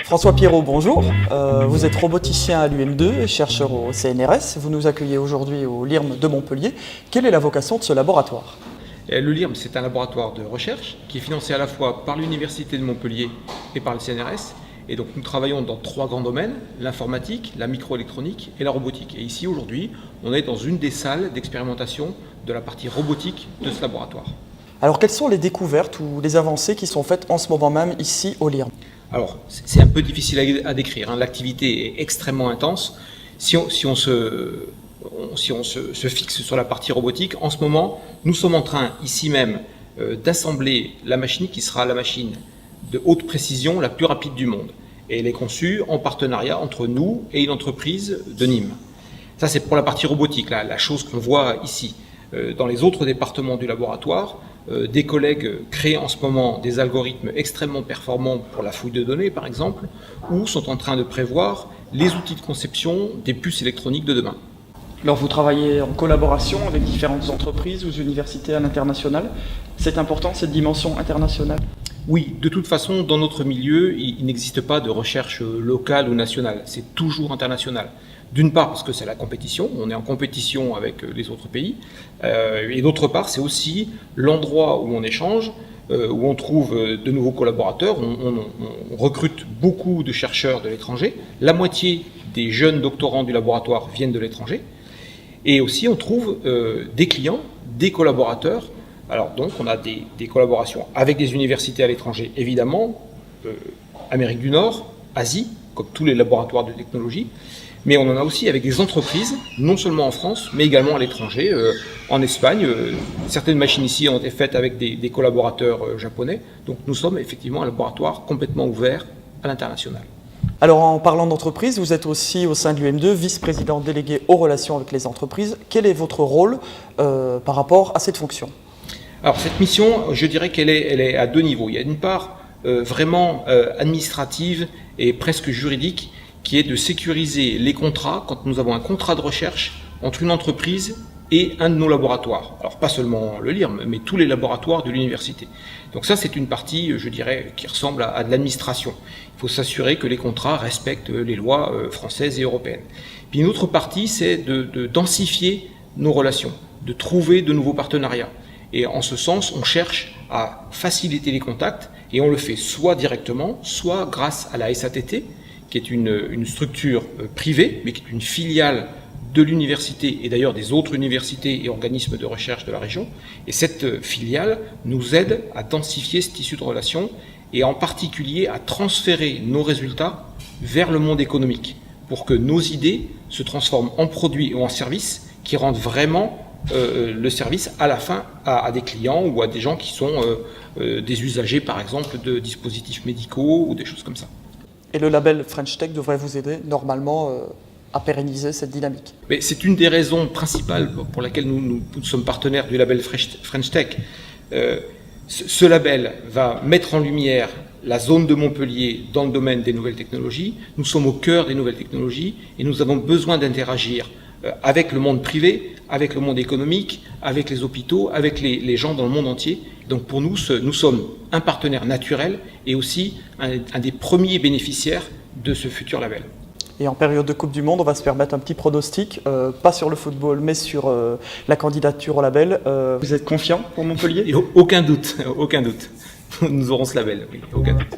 François Pierrot, bonjour. Vous êtes roboticien à l'UM2 et chercheur au CNRS. Vous nous accueillez aujourd'hui au LIRM de Montpellier. Quelle est la vocation de ce laboratoire ? Le LIRM, c'est un laboratoire de recherche qui est financé à la fois par l'Université de Montpellier et par le CNRS. Et donc nous travaillons dans 3 grands domaines, l'informatique, la microélectronique et la robotique. Et ici, aujourd'hui, on est dans une des salles d'expérimentation de la partie robotique de ce laboratoire. Alors, quelles sont les découvertes ou les avancées qui sont faites en ce moment même ici au LIRM ? Alors, c'est un peu difficile à décrire. L'activité est extrêmement intense. Si on se fixe sur la partie robotique, en ce moment, nous sommes en train, ici même, d'assembler la machine qui sera la machine de haute précision la plus rapide du monde. Et elle est conçue en partenariat entre nous et une entreprise de Nîmes. Ça, c'est pour la partie robotique, la chose qu'on voit ici. Dans les autres départements du laboratoire, des collègues créent en ce moment des algorithmes extrêmement performants pour la fouille de données, par exemple, ou sont en train de prévoir les outils de conception des puces électroniques de demain. Alors, vous travaillez en collaboration avec différentes entreprises ou universités à l'international. C'est important, cette dimension internationale ? Oui, de toute façon, dans notre milieu, il n'existe pas de recherche locale ou nationale. C'est toujours international. D'une part, parce que c'est la compétition, on est en compétition avec les autres pays. Et d'autre part, c'est aussi l'endroit où on échange, où on trouve de nouveaux collaborateurs. On recrute beaucoup de chercheurs de l'étranger. La moitié des jeunes doctorants du laboratoire viennent de l'étranger. Et aussi, on trouve des clients, des collaborateurs. Alors donc, on a des collaborations avec des universités à l'étranger, évidemment, Amérique du Nord, Asie, comme tous les laboratoires de technologie, mais on en a aussi avec des entreprises, non seulement en France, mais également à l'étranger, en Espagne. Certaines machines ici ont été faites avec des collaborateurs japonais, donc nous sommes effectivement un laboratoire complètement ouvert à l'international. Alors, en parlant d'entreprise, vous êtes aussi au sein de l'UM2 vice-président délégué aux relations avec les entreprises. Quel est votre rôle par rapport à cette fonction ? Alors cette mission, je dirais qu'elle est à 2 niveaux. Il y a d'une part vraiment administrative et presque juridique, qui est de sécuriser les contrats quand nous avons un contrat de recherche entre une entreprise et un de nos laboratoires. Alors pas seulement le LIRM, mais tous les laboratoires de l'université. Donc ça, c'est une partie, je dirais, qui ressemble à de l'administration. Il faut s'assurer que les contrats respectent les lois françaises et européennes. Puis une autre partie, c'est de densifier nos relations, de trouver de nouveaux partenariats. Et en ce sens, on cherche à faciliter les contacts et on le fait soit directement, soit grâce à la SATT, qui est une structure privée, mais qui est une filiale de l'université et d'ailleurs des autres universités et organismes de recherche de la région. Et cette filiale nous aide à densifier ce tissu de relations et en particulier à transférer nos résultats vers le monde économique pour que nos idées se transforment en produits ou en services qui rendent vraiment le service à la fin à des clients ou à des gens qui sont des usagers par exemple de dispositifs médicaux ou des choses comme ça. Et le label French Tech devrait vous aider normalement à pérenniser cette dynamique. Mais c'est une des raisons principales pour laquelle nous sommes partenaires du label French Tech. Ce label va mettre en lumière la zone de Montpellier dans le domaine des nouvelles technologies. Nous sommes au cœur des nouvelles technologies et nous avons besoin d'interagir avec le monde privé, avec le monde économique, avec les hôpitaux, avec les gens dans le monde entier. Donc pour nous, nous sommes un partenaire naturel et aussi un des premiers bénéficiaires de ce futur label. Et en période de Coupe du Monde, on va se permettre un petit pronostic, pas sur le football, mais sur la candidature au label. Vous êtes confiant pour Montpellier ? Aucun doute, aucun doute. Nous aurons ce label, oui, aucun doute.